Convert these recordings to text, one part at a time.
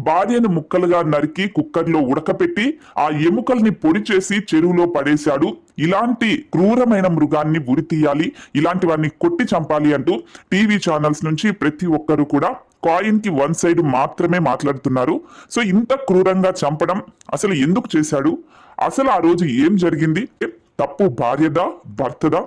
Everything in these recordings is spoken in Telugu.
భార్యను ముక్కలుగా నరికి కుక్కర్లో ఉడకపెట్టి ఆ ఎముకల్ని పొడి చేసి చెరువులో పడేశాడు. ఇలాంటి క్రూరమైన మృగాన్ని ఉరి తీయాలి, ఇలాంటి వారిని కొట్టి చంపాలి అంటూ టీవీ ఛానల్స్ నుంచి ప్రతి ఒక్కరు కూడా కాయిన్ కి వన్ సైడ్ మాత్రమే మాట్లాడుతున్నారు. సో ఇంత క్రూరంగా చంపడం అసలు ఎందుకు చేశాడు? అసలు ఆ రోజు ఏం జరిగింది? తప్పు భార్యదా, భర్తదా,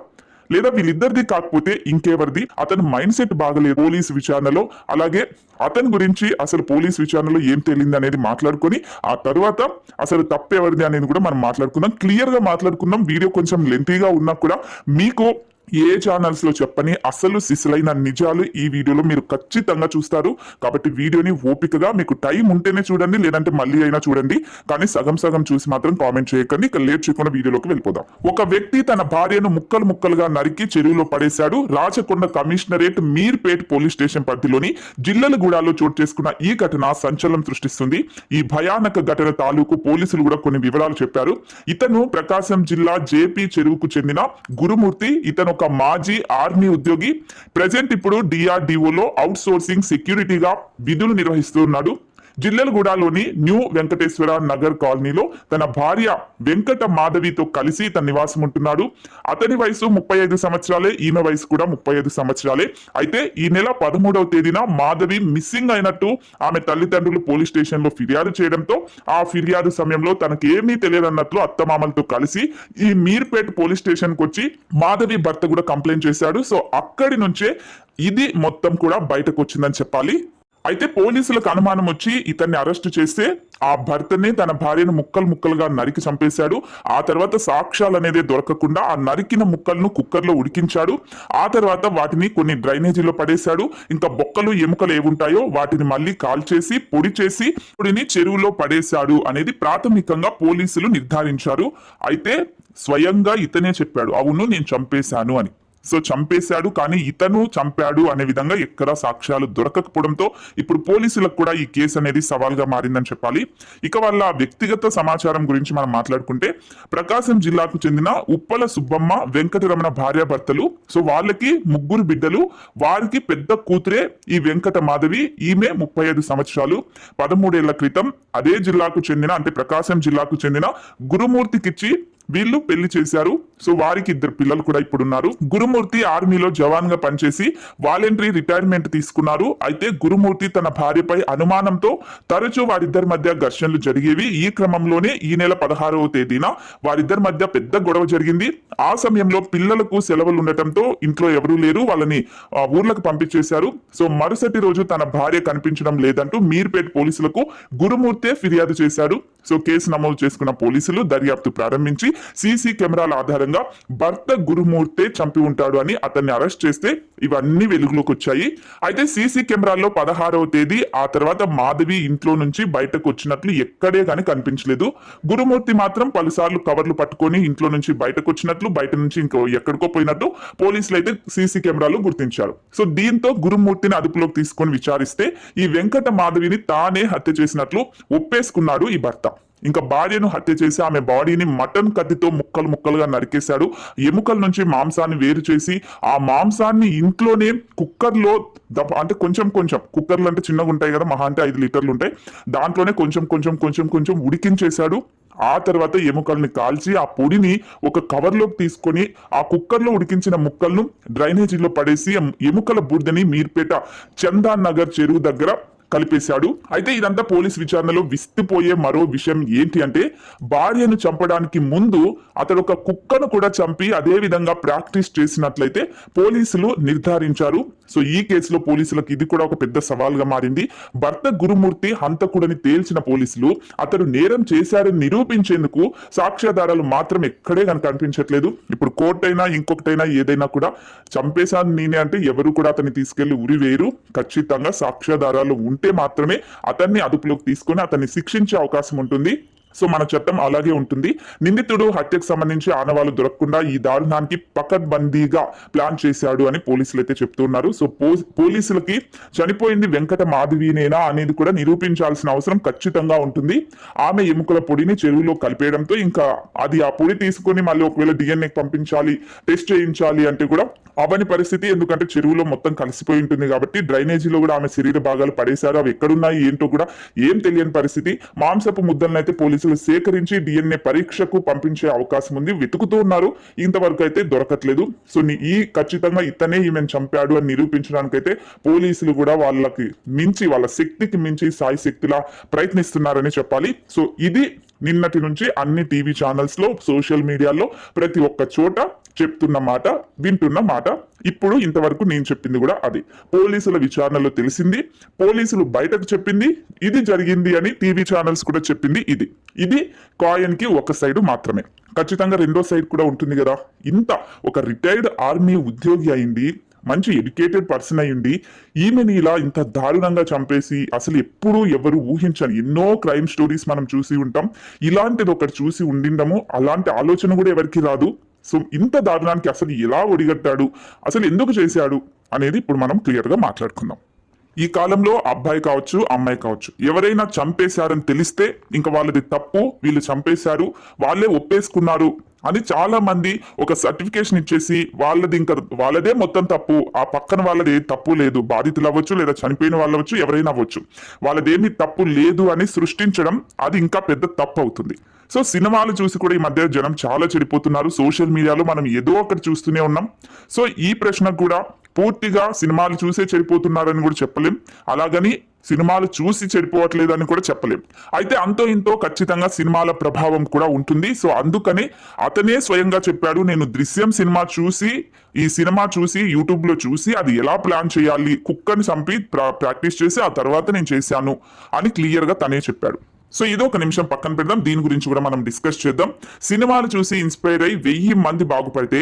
లేదా వీళ్ళిద్దరిది కాకపోతే ఇంకెవరిది? అతని మైండ్ సెట్ బాగలేదు పోలీస్ విచారణలో. అలాగే అతని గురించి అసలు పోలీస్ విచారణలో ఏం తేలింది అనేది మాట్లాడుకొని ఆ తర్వాత అసలు తప్పు ఎవరిది అనేది కూడా మనం మాట్లాడుకుందాం. క్లియర్ గా మాట్లాడుకుందాం. వీడియో కొంచెం లెంతీగా ఉన్నా కూడా మీకు ఏ ఛానల్స్ లో చెప్పని అసలు సిసలైన నిజాలు ఈ వీడియోలో మీరు ఖచ్చితంగా చూస్తారు. కాబట్టి వీడియోని ఓపికగా మీకు టైం ఉంటేనే చూడండి, లేదంటే మళ్ళీ అయినా చూడండి, కానీ సగం సగం చూసి మాత్రం కామెంట్ చేయకండి. ఇక లేట్ చేయకుండా వీడియోలోకి వెళ్ళిపోదాం. ఒక వ్యక్తి తన భార్యను ముక్కలు ముక్కలుగా నరికి చెరువులో పడేశాడు. Rachakonda commissionerate Meerpet police station పరిధిలోని జిల్లలగూడలో చోటు చేసుకున్న ఈ ఘటన సంచలనం సృష్టిస్తుంది. ఈ భయానక ఘటన తాలూకు పోలీసులు కూడా కొన్ని వివరాలు చెప్పారు. ఇతను ప్రకాశం జిల్లా జేపీ చెరువుకు చెందిన గురుమూర్తి. ఇతను ఒక మాజీ ఆర్మీ ఉద్యోగి. ప్రెజెంట్ ఇప్పుడు డిఆర్డిఓలో అవుట్ సోర్సింగ్ సెక్యూరిటీగా విధులు నిర్వహిస్తున్నాడు. జిల్లెలగూడలోని న్యూ వెంకటేశ్వర నగర్ కాలనీలో తన భార్య వెంకట మాధవితో కలిసి తన నివాసం ఉంటున్నాడు. అతని వయసు 35 సంవత్సరాలే, ఈమె వయసు కూడా 35 సంవత్సరాలే. అయితే ఈ నెల 13వ తేదీన మాధవి మిస్సింగ్ అయినట్టు ఆమె తల్లిదండ్రులు పోలీస్ స్టేషన్ లో ఫిర్యాదు చేయడంతో ఆ ఫిర్యాదు సమయంలో తనకు ఏమీ తెలియదన్నట్లు అత్తమామలతో కలిసి ఈ మీర్పేట్ పోలీస్ స్టేషన్ కు వచ్చి మాధవి భర్త కూడా కంప్లైంట్ చేశాడు. సో అక్కడి నుంచే ఇది మొత్తం కూడా బయటకు వచ్చిందని చెప్పాలి. అయితే పోలీసులకు అనుమానం వచ్చి ఇతన్ని అరెస్ట్ చేస్తే ఆ భర్తనే తన భార్యను ముక్కలు ముక్కలుగా నరికి చంపేశాడు. ఆ తర్వాత సాక్ష్యాలు అనేది దొరకకుండా ఆ నరికిన ముక్కలను కుక్కర్లో ఉడికించాడు. ఆ తర్వాత వాటిని కొన్ని డ్రైనేజీలో పడేశాడు. ఇంకా బొక్కలు ఎముకలు ఏముంటాయో వాటిని మళ్ళీ కాల్చేసి పొడి చేసి పొడిని చెరువులో పడేశాడు అనేది ప్రాథమికంగా పోలీసులు నిర్ధారించారు. అయితే స్వయంగా ఇతనే చెప్పాడు, అవును నేను చంపేశాను అని. సో చంపేశాడు, కానీ ఇతను చంపాడు అనే విధంగా ఎక్కడా సాక్ష్యాలు దొరకకపోవడంతో ఇప్పుడు పోలీసులకు కూడా ఈ కేసు అనేది సవాల్గా మారిందని చెప్పాలి. ఇక వాళ్ళ వ్యక్తిగత సమాచారం గురించి మనం మాట్లాడుకుంటే ప్రకాశం జిల్లాకు చెందిన ఉప్పల సుబ్బమ్మ వెంకటరమణ భార్యాభర్తలు. సో వాళ్ళకి 3 బిడ్డలు. వారికి పెద్ద కూతురే ఈ వెంకట మాధవి. ఈమె 35 సంవత్సరాలు. 13 ఏళ్ల క్రితం అదే జిల్లాకు చెందిన, అంటే ప్రకాశం జిల్లాకు చెందిన గురుమూర్తికిచ్చి వీళ్ళు పెళ్లి చేశారు. సో వారికి 2 పిల్లలు కూడా ఇప్పుడు ఉన్నారు. గురుమూర్తి ఆర్మీలో జవాన్ గా పనిచేసి వాలంటరీ రిటైర్మెంట్ తీసుకున్నారు. అయితే గురుమూర్తి తన భార్యపై అనుమానంతో తరచూ వారిద్దరి మధ్య ఘర్షణలు జరిగేవి. ఈ క్రమంలోనే ఈ నెల 16వ తేదీన వారిద్దరి మధ్య పెద్ద గొడవ జరిగింది. ఆ సమయంలో పిల్లలకు సెలవులు ఉండటంతో ఇంట్లో ఎవరూ లేరు, వాళ్ళని ఊర్లకు పంపించేశారు. సో మరుసటి రోజు తన భార్య కనిపించడం లేదంటూ మీర్పేట్ పోలీసులకు గురుమూర్తే ఫిర్యాదు చేశాడు. సో కేసు నమోదు చేసుకున్న పోలీసులు దర్యాప్తు ప్రారంభించి సీసీ కెమెరాల ఆధారంగా భర్త గురుమూర్తే చంపి ఉంటాడు అని అతన్ని అరెస్ట్ చేస్తే ఇవన్నీ వెలుగులోకి వచ్చాయి. అయితే సీసీ కెమెరాల్లో 16వ తేదీ ఆ తర్వాత మాధవి ఇంట్లో నుంచి బయటకు వచ్చినట్లు ఎక్కడే కానీ కనిపించలేదు. గురుమూర్తి మాత్రం పలుసార్లు కవర్లు పట్టుకొని ఇంట్లో నుంచి బయటకు వచ్చినట్లు, బయట నుంచి ఇంకో ఎక్కడికో పోయినట్టు పోలీసులు అయితే సీసీ కెమెరాలు గుర్తించారు. సో దీంతో గురుమూర్తిని అదుపులోకి తీసుకొని విచారిస్తే ఈ వెంకట మాధవిని తానే హత్య చేసినట్లు ఒప్పేసుకున్నాడు ఈ భర్త. ఇంకా భార్యను హత్య చేసి ఆమె బాడీని మటన్ కత్తితో ముక్కలు ముక్కలుగా నరికేశాడు. ఎముకల నుంచి మాంసాన్ని వేరు చేసి ఆ మాంసాన్ని ఇంట్లోనే కుక్కర్లో, అంటే కొంచెం కొంచెం, కుక్కర్లు అంటే చిన్నగా ఉంటాయి కదా, మహా అంటే 5 లీటర్లు ఉంటాయి, దాంట్లోనే కొంచెం కొంచెం కొంచెం కొంచెం ఉడికించేశాడు. ఆ తర్వాత ఎముకల్ని కాల్చి ఆ పొడిని ఒక కవర్లోకి తీసుకొని ఆ కుక్కర్లో ఉడికించిన ముక్కలను డ్రైనేజీలో పడేసి ఎముకల బూడిదని మీర్పేట చందాన్ నగర్ చెరువు దగ్గర కలిపేశాడు. అయితే ఇదంతా పోలీస్ విచారణలో విస్తుపోయే మరో విషయం ఏంటి అంటే భార్యను చంపడానికి ముందు అతడు ఒక కుక్కను కూడా చంపి అదే విధంగా ప్రాక్టీస్ చేసినట్లయితే పోలీసులు నిర్ధారించారు. సో ఈ కేసులో పోలీసులకు ఇది కూడా ఒక పెద్ద సవాల్గా మారింది. భర్త గురుమూర్తి హంతకుడని తేల్చిన పోలీసులు అతడు నేరం చేశారని నిరూపించేందుకు సాక్ష్యాధారాలు మాత్రం ఎక్కడే కనిపించట్లేదు. ఇప్పుడు కోర్టు అయినా ఇంకొకటైనా ఏదైనా కూడా చంపేశాను నేనే అంటే ఎవరు కూడా అతన్ని తీసుకెళ్లి ఉరి వేయరు. ఖచ్చితంగా సాక్ష్యాధారాలు ఉంటే మాత్రమే అతన్ని అదుపులోకి తీసుకొని అతన్ని శిక్షించే అవకాశం ఉంటుంది. సో మన చట్టం అలాగే ఉంటుంది. నిందితుడు హత్యకు సంబంధించి ఆనవాళ్లు దొరకకుండా ఈ దారుణానికి పకడ్బందీగా ప్లాన్ చేశాడు అని పోలీసులు అయితే చెప్తున్నారు. సో పోలీసులకి చనిపోయింది వెంకట మాధవినేనా అనేది కూడా నిరూపించాల్సిన అవసరం ఖచ్చితంగా ఉంటుంది. ఆమె ఎముకల పొడిని చెరువులో కలిపేయడంతో ఇంకా అది ఆ పొడి తీసుకొని మళ్ళీ ఒకవేళ DNA పంపించాలి, టెస్ట్ చేయించాలి అంటే కూడా అవని పరిస్థితి. ఎందుకంటే చెరువులో మొత్తం కలిసిపోయి ఉంటుంది కాబట్టి డ్రైనేజీలో కూడా ఆమె శరీర భాగాలు పడేశారు. అవి ఎక్కడున్నాయి ఏంటో కూడా ఏం తెలియని పరిస్థితి. మాంసపు ముద్దలను అయితే పోలీసులు సేకరించి DNA పరీక్షకు పంపించే అవకాశం ఉంది. వెతుకుతూ ఉన్నారు, ఇంతవరకు అయితే దొరకట్లేదు. సో ఈ ఖచ్చితంగా ఇతనే ఈమెను చంపాడు అని నిరూపించడానికైతే పోలీసులు కూడా వాళ్ళకి మించి, వాళ్ళ శక్తికి మించి సాయి శక్తిలా ప్రయత్నిస్తున్నారని చెప్పాలి. సో ఇది నిన్నటి నుంచి అన్ని టీవీ ఛానల్స్ లో, సోషల్ మీడియాలో ప్రతి ఒక్క చోట చెప్తున్న మాట, వింటున్న మాట. ఇప్పుడు ఇంతవరకు నేను చెప్పింది కూడా అది పోలీసుల విచారణలో తెలిసింది, పోలీసులు బయటకు చెప్పింది ఇది జరిగింది అని టీవీ ఛానల్స్ కూడా చెప్పింది ఇది కాయిన్ కి ఒక సైడ్ మాత్రమే. ఖచ్చితంగా రెండో సైడ్ కూడా ఉంటుంది కదా. ఇంత ఒక రిటైర్డ్ ఆర్మీ ఉద్యోగి అయింది, మంచి ఎడ్యుకేటెడ్ పర్సన్ అయ్యింది, ఈమెని ఇలా ఇంత దారుణంగా చంపేసి అసలు ఎప్పుడూ ఎవరు ఊహించని ఎన్నో క్రైమ్ స్టోరీస్ మనం చూసి ఉంటాం. ఇలాంటిది ఒకటి చూసి ఉండిండము, అలాంటి ఆలోచన కూడా ఎవరికి రాదు. సో ఇంత దారుణానికి అసలు ఎలా ఒడిగట్టాడు, అసలు ఎందుకు చేశాడు అనేది ఇప్పుడు మనం క్లియర్ గా మాట్లాడుకుందాం. ఈ కాలంలో అబ్బాయి కావచ్చు, అమ్మాయి కావచ్చు, ఎవరైనా చంపేశారని తెలిస్తే ఇంకా వాళ్ళది తప్పు, వీళ్ళు చంపేశారు, వాళ్ళే ఒప్పేసుకున్నారు అని చాలా మంది ఒక సర్టిఫికేషన్ ఇచ్చేసి వాళ్ళదే మొత్తం తప్పు, ఆ పక్కన వాళ్ళది తప్పు లేదు, బాధితులు అవ్వచ్చు లేదా చనిపోయిన వాళ్ళు అవ్వచ్చు, ఎవరైనా అవ్వచ్చు, వాళ్ళదేమి తప్పు లేదు అని సృష్టించడం అది ఇంకా పెద్ద తప్పు అవుతుంది. సో సినిమాలు చూసి కూడా ఈ మధ్య జనం చాలా చెడిపోతున్నారు. సోషల్ మీడియాలో మనం ఏదో ఒకటి చూస్తూనే ఉన్నాం. సో ఈ ప్రశ్నకు కూడా పూర్తిగా సినిమాలు చూసే చెడిపోతున్నారని కూడా చెప్పలేం, అలాగని సినిమాలు చూసి చెడిపోవట్లేదని కూడా చెప్పలేం. అయితే అంతో ఇంతో ఖచ్చితంగా సినిమాల ప్రభావం కూడా ఉంటుంది. సో అందుకని అతనే స్వయంగా చెప్పాడు, నేను దృశ్యం సినిమా చూసి, ఈ సినిమా చూసి యూట్యూబ్ లో చూసి అది ఎలా ప్లాన్ చేయాలి, కుక్కని చంపి ప్రాక్టీస్ చేసి ఆ తర్వాత నేను చేశాను అని క్లియర్ గా తనే చెప్పాడు. సో ఇది ఒక నిమిషం పక్కన పెడదాం, దీని గురించి కూడా మనం డిస్కస్ చేద్దాం. సినిమాలు చూసి ఇన్స్పైర్ అయ్యి 1000 మంది బాగుపడితే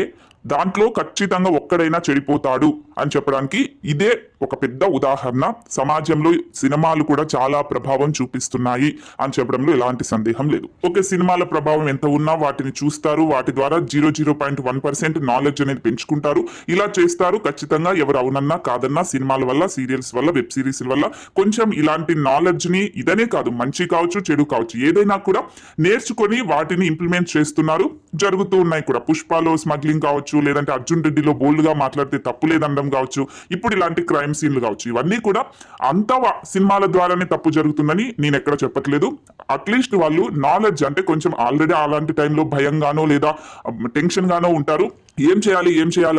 దాంట్లో ఖచ్చితంగా ఒక్కడైనా చెడిపోతాడు అని చెప్పడానికి ఇదే ఒక పెద్ద ఉదాహరణ. సమాజంలో సినిమాలు కూడా చాలా ప్రభావం చూపిస్తున్నాయి అని చెప్పడంలో ఎలాంటి సందేహం లేదు. ఓకే, సినిమాల ప్రభావం ఎంత ఉన్నా వాటిని చూస్తారు, వాటి ద్వారా 0.1% నాలెడ్జ్ అనేది పెంచుకుంటారు, ఇలా చేస్తారు. ఖచ్చితంగా ఎవరు అవునన్నా కాదన్నా సినిమాల వల్ల, సీరియల్స్ వల్ల, వెబ్ సిరీస్ వల్ల కొంచెం ఇలాంటి నాలెడ్జ్ ని, ఇదనే కాదు మంచి కావచ్చు చెడు కావచ్చు ఏదైనా కూడా నేర్చుకొని వాటిని ఇంప్లిమెంట్ చేస్తున్నారు, జరుగుతూ ఉన్నాయి కూడా. పుష్పలో స్మగ్లింగ్ కావచ్చు, లేదంటే అర్జున్ రెడ్డిలో బోల్డ్ గా మాట్లాడితే తప్పు లేదనడం కావచ్చు, ఇప్పుడు ఇలాంటి క్రైమ్ సీన్లు కావచ్చు, ఇవన్నీ కూడా అంతా సినిమాల ద్వారానే తప్పు జరుగుతుందని నేను ఎక్కడ చెప్పట్లేదు. అట్లీస్ట్ వాళ్ళు నాలెడ్జ్ అంటే కొంచెం ఆల్రెడీ అలాంటి టైంలో భయంగానో లేదా టెన్షన్ గానో ఉంటారు, ఏం చేయాలి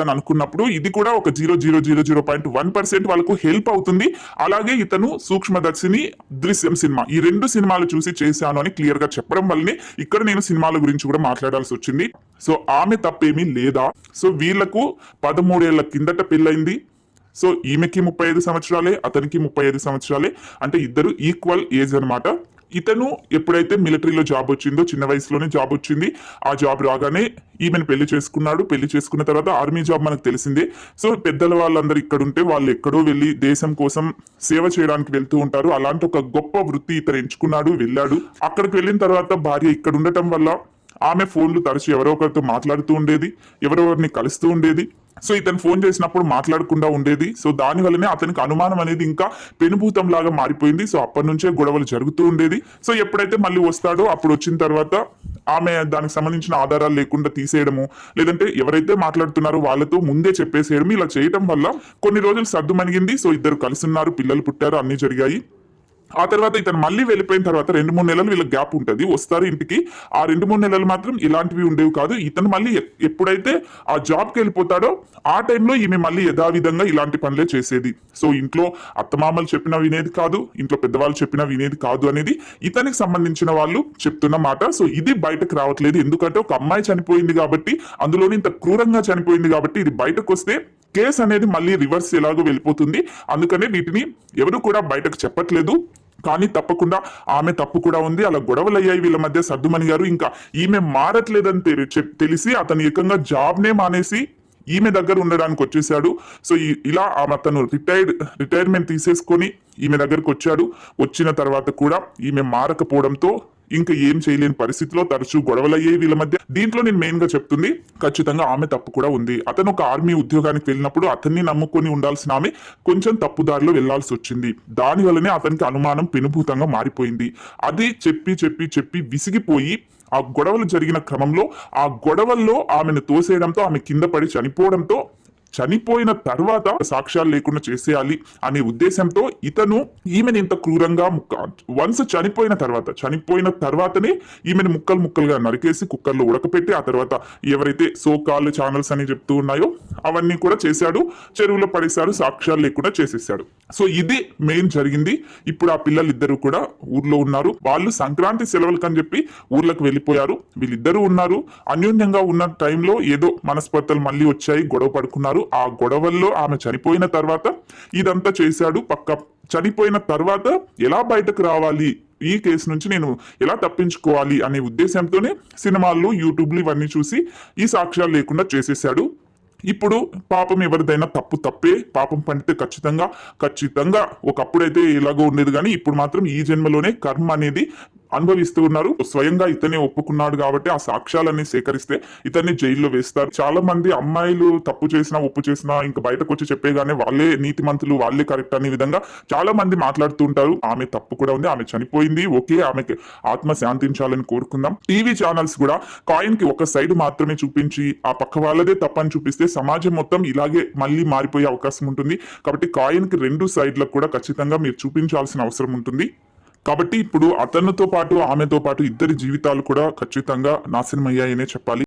అని అనుకున్నప్పుడు ఇది కూడా ఒక 0.1% వాళ్ళకు హెల్ప్ అవుతుంది. అలాగే ఇతను సూక్ష్మదర్శిని, దృశ్యం సినిమా, ఈ 2 సినిమాలు చూసి చేశాను అని క్లియర్ గా చెప్పడం వల్లనే ఇక్కడ నేను సినిమాల గురించి కూడా మాట్లాడాల్సి వచ్చింది. సో ఆమె తప్పేమీ లేదా. సో వీళ్లకు 13 ఏళ్ల కిందట పెళ్ళైంది. సో ఈమెకి 35 సంవత్సరాలే, అతనికి 35 సంవత్సరాలే, అంటే ఇద్దరు ఈక్వల్ ఏజ్ అనమాట. ఇతను ఎప్పుడైతే మిలిటరీలో జాబ్ వచ్చిందో, చిన్న వయసులోనే జాబ్ వచ్చింది, ఆ జాబ్ రాగానే ఈమెను పెళ్లి చేసుకున్నాడు. పెళ్లి చేసుకున్న తర్వాత ఆర్మీ జాబ్ మనకు తెలిసిందే. సో పెద్దల వాళ్ళందరూ ఇక్కడ ఉంటే వాళ్ళు ఎక్కడో వెళ్ళి దేశం కోసం సేవ చేయడానికి వెళ్తూ ఉంటారు. అలాంటి ఒక గొప్ప వృత్తి ఇతను ఎంచుకున్నాడు, వెళ్ళాడు. అక్కడికి వెళ్ళిన తర్వాత భార్య ఇక్కడ ఉండటం వల్ల ఆమె ఫోన్లు తరచు ఎవరో ఒకరితో మాట్లాడుతూ ఉండేది, ఎవరెవరిని కలుస్తూ ఉండేది. సో ఇతను ఫోన్ చేసినప్పుడు మాట్లాడకుండా ఉండేది. సో దాని వల్లనే అతనికి అనుమానం అనేది ఇంకా పెనుభూతం లాగా మారిపోయింది. సో అప్పటి నుంచే గొడవలు జరుగుతూ ఉండేది. సో ఎప్పుడైతే మళ్ళీ వస్తాడో అప్పుడు వచ్చిన తర్వాత ఆమె దానికి సంబంధించిన ఆధారాలు లేకుండా తీసేయడము, లేదంటే ఎవరైతే మాట్లాడుతున్నారో వాళ్ళతో ముందే చెప్పేసేయడం, ఇలా చేయడం వల్ల కొన్ని రోజులు సర్దుమణిగింది. సో ఇద్దరు కలిసి ఉన్నారు, పిల్లలు పుట్టారు, అన్ని జరిగాయి. ఆ తర్వాత ఇతను మళ్ళీ వెళ్ళిపోయిన తర్వాత 2-3 నెలలు వీళ్ళ గ్యాప్ ఉంటుంది, వస్తారు ఇంటికి. ఆ 2-3 నెలలు మాత్రం ఇలాంటివి ఉండేవి కాదు. ఇతను మళ్ళీ ఎప్పుడైతే ఆ జాబ్కి వెళ్ళిపోతాడో ఆ టైంలో ఈమె మళ్ళీ యథావిధంగా ఇలాంటి పనులే చేసేది. సో ఇంట్లో అత్తమామలు చెప్పినా వినేది కాదు, ఇంట్లో పెద్దవాళ్ళు చెప్పినా వినేది కాదు అనేది ఇతనికి సంబంధించిన వాళ్ళు చెప్తున్న మాట. సో ఇది బయటకు రావట్లేదు, ఎందుకంటే ఒక అమ్మాయి చనిపోయింది కాబట్టి, అందులోని ఇంత క్రూరంగా చనిపోయింది కాబట్టి ఇది బయటకు వస్తే కేసు అనేది మళ్ళీ రివర్స్ ఎలాగో వెళ్ళిపోతుంది. అందుకనే వీటిని ఎవరు కూడా బయటకు చెప్పట్లేదు. కానీ తప్పకుండా ఆమె తప్పు కూడా ఉంది. అలా గొడవలు అయ్యాయి వీళ్ళ మధ్య, సర్దుమణి గారు ఇంకా ఈమె మారట్లేదని తెలిసి అతను ఏకంగా జాబ్నే మానేసి ఈమె దగ్గర ఉండడానికి వచ్చేసాడు. సో ఇలా అతను రిటైర్మెంట్ తీసేసుకొని ఈమె దగ్గరకు వచ్చాడు. వచ్చిన తర్వాత కూడా ఈమె మారకపోవడంతో ఇంకా ఏం చేయలేని పరిస్థితిలో తరచూ గొడవలయ్యే వీళ్ళ మధ్య. దీంట్లో నేను మెయిన్ గా చెప్తుంది ఖచ్చితంగా ఆమె తప్పు కూడా ఉంది. అతను ఒక ఆర్మీ ఉద్యోగానికి వెళ్ళినప్పుడు అతన్ని నమ్ముకొని ఉండాల్సిన ఆమె కొంచెం తప్పుదారిలో వెళ్లాల్సి వచ్చింది. దాని వల్లనే అతనికి అనుమానం పెనుభూతంగా మారిపోయింది. అది చెప్పి చెప్పి చెప్పి విసిగిపోయి ఆ గొడవలు జరిగిన క్రమంలో ఆ గొడవల్లో ఆమెను తోసేయడంతో ఆమె కింద పడి చనిపోవడంతో, చనిపోయిన తర్వాత సాక్ష్యాలు లేకుండా చేసేయాలి అనే ఉద్దేశంతో ఇతను ఈమెను ఇంత క్రూరంగా వన్స్ చనిపోయిన తర్వాతనే ఈమెను ముక్కలు ముక్కలుగా నరికేసి కుక్కర్లో ఉడకపెట్టి ఆ తర్వాత ఎవరైతే సోకాల్ ఛానల్స్ అని చెప్తూ ఉన్నాయో అవన్నీ కూడా చేశాడు, చెరువులో పడేశాడు, సాక్ష్యాలు లేకుండా చేసేసాడు. సో ఇది మెయిన్ జరిగింది. ఇప్పుడు ఆ పిల్లలు ఇద్దరు కూడా ఊర్లో ఉన్నారు. వాళ్ళు సంక్రాంతి సెలవులకు అని చెప్పి ఊర్లకు వెళ్ళిపోయారు. వీళ్ళిద్దరూ ఉన్నారు. అన్యోన్యంగా ఉన్న టైంలో ఏదో మనస్పర్ధలు మళ్ళీ వచ్చాయి, గొడవ పడుకున్నారు. ఆ గొడవల్లో ఆమె చనిపోయిన తర్వాత ఇదంతా చేశాడు. చనిపోయిన తర్వాత ఎలా బయటకు రావాలి, ఈ కేసు నుంచి నేను ఎలా తప్పించుకోవాలి అనే ఉద్దేశంతోనే సినిమాల్లో యూట్యూబ్లు ఇవన్నీ చూసి ఈ సాక్ష్యాలు లేకుండా చేసేసాడు. ఇప్పుడు పాపం ఎవరిదైనా తప్పే, పాపం పండితే ఖచ్చితంగా ఒకప్పుడైతే ఎలాగో ఉండేది, కానీ ఇప్పుడు మాత్రం ఈ జన్మలోనే కర్మ అనేది అనుభవిస్తూ ఉన్నారు. స్వయంగా ఇతనే ఒప్పుకున్నాడు కాబట్టి ఆ సాక్ష్యాలన్నీ సేకరిస్తే ఇతన్ని జైల్లో వేస్తారు. చాలా మంది అమ్మాయిలు తప్పు చేసినా ఒప్పు చేసినా ఇంకా బయటకు వచ్చి చెప్పేగానే వాళ్ళే నీతిమంతులు, వాళ్ళే కరెక్ట్ అనే విధంగా చాలా మంది మాట్లాడుతూ ఉంటారు. ఆమె తప్పు కూడా ఉంది, ఆమె చనిపోయింది, ఓకే, ఆమెకి ఆత్మ శాంతించాలని కోరుకుందాం. టీవీ ఛానల్స్ కూడా కాయిన్ కి ఒక సైడ్ మాత్రమే చూపించి ఆ పక్క వాళ్ళదే తప్పని చూపిస్తే సమాజం మొత్తం ఇలాగే మళ్ళీ మారిపోయే అవకాశం ఉంటుంది. కాబట్టి కాయిన్ కి రెండు సైడ్లకు కూడా ఖచ్చితంగా మీరు చూపించాల్సిన అవసరం ఉంటుంది. కాబట్టి ఇప్పుడు అతనితో పాటు ఆమెతో పాటు ఇద్దరి జీవితాలు కూడా ఖచ్చితంగా నాశనం అయ్యాయనే చెప్పాలి.